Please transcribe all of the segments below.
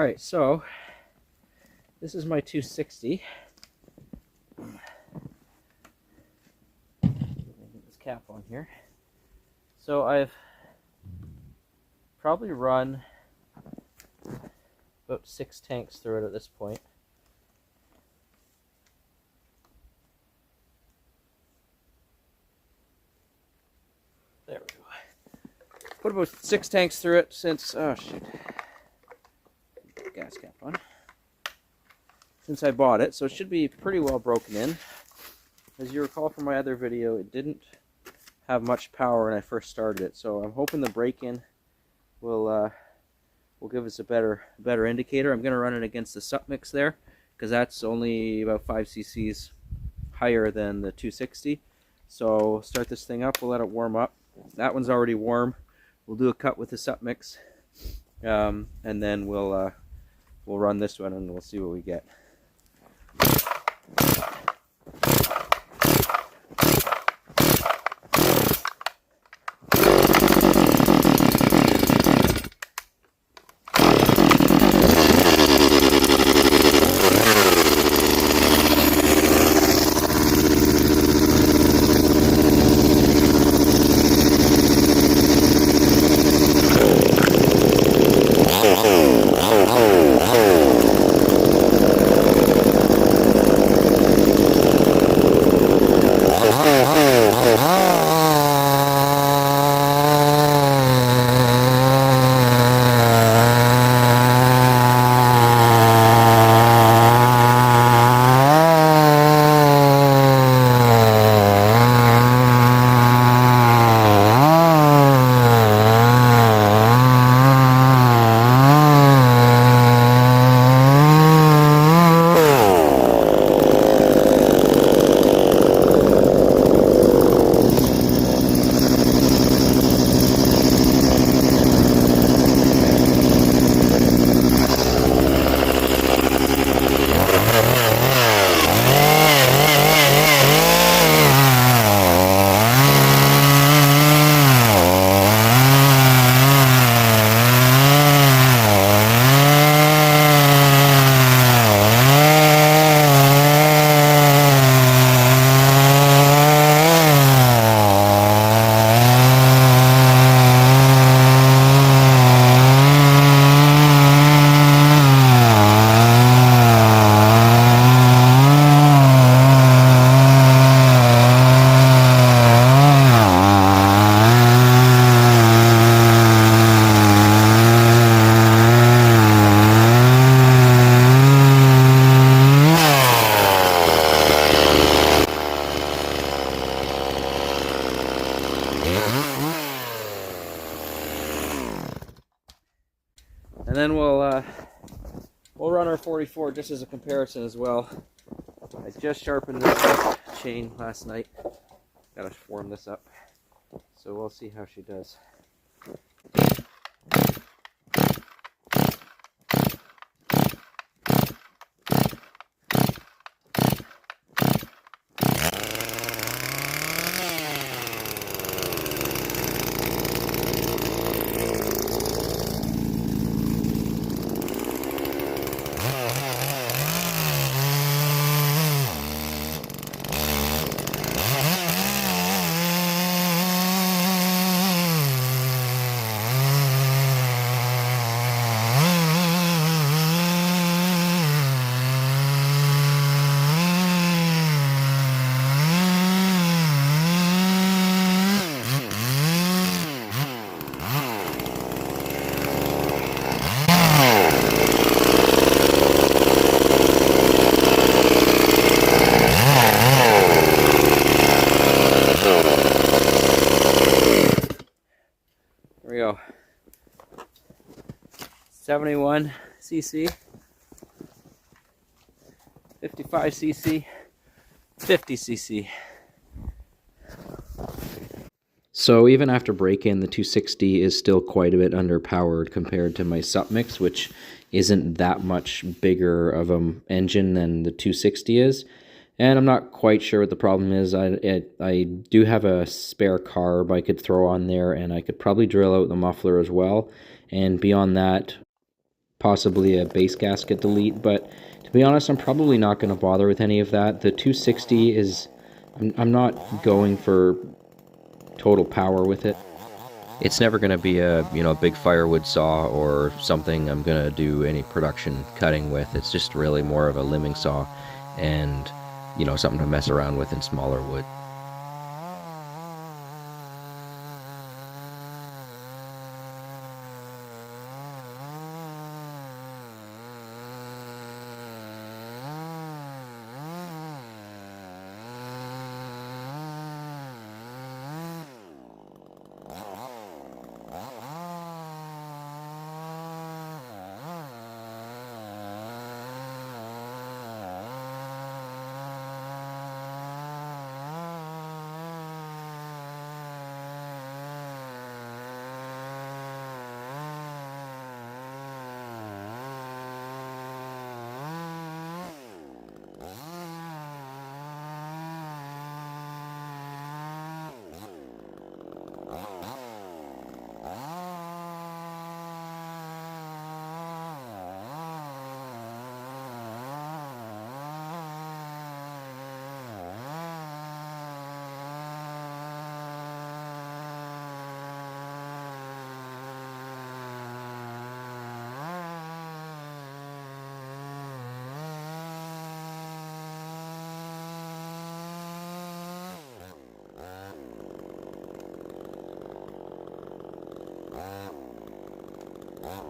Alright, so this is my 260. Get this cap on here. So I've probably run about 6 tanks through it at this point. There we go. Put about 6 tanks through it since, oh shit, gas cap on, since I bought it, so it should be pretty well broken in. As you recall from my other video, it didn't have much power when I first started it, so I'm hoping the break-in will give us a better indicator. I'm going to run it against the sup mix there, because that's only about 5 cc's higher than the 260. So start this thing up, we'll let it warm up. That one's already warm. We'll do a cut with the sup mix, and then we'll run this one and we'll see what we get. And then we'll run our 44 just as a comparison as well. I just sharpened this chain last night. Gotta warm this up. So we'll see how she does. There we go. 71 cc, 55 cc, 50 cc. So even after break-in, the 260 is still quite a bit underpowered compared to my sup mix, which isn't that much bigger of an engine than the 260 is. And I'm not quite sure what the problem is. I do have a spare carb I could throw on there, and I could probably drill out the muffler as well. And beyond that, possibly a base gasket delete, but to be honest, I'm probably not going to bother with any of that. The 260 is, I'm not going for total power with it. It's never going to be a, big firewood saw or something I'm going to do any production cutting with. It's just really more of a limbing saw and, something to mess around with in smaller wood.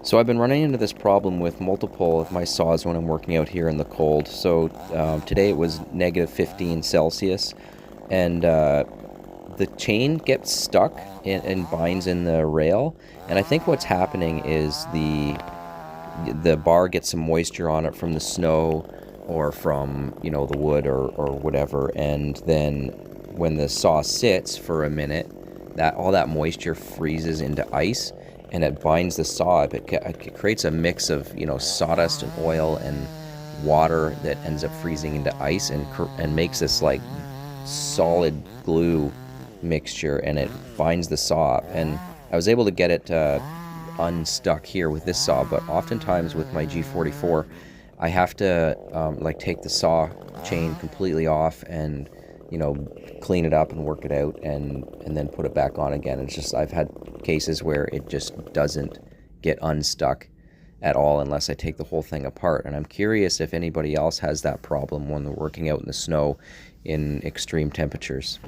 So I've been running into this problem with multiple of my saws when I'm working out here in the cold. So today it was negative 15 Celsius, and the chain gets stuck and binds in the rail. And I think what's happening is the bar gets some moisture on it from the snow or from the wood or whatever, and then when the saw sits for a minute, that all that moisture freezes into ice and it binds the saw up. It creates a mix of sawdust and oil and water that ends up freezing into ice and makes this like solid glue mixture, and it binds the saw up. And I was able to get it unstuck here with this saw, but oftentimes with my G44 I have to take the saw chain completely off and clean it up and work it out and then put it back on again. It's just, I've had cases where it just doesn't get unstuck at all unless I take the whole thing apart. And I'm curious if anybody else has that problem when they're working out in the snow in extreme temperatures.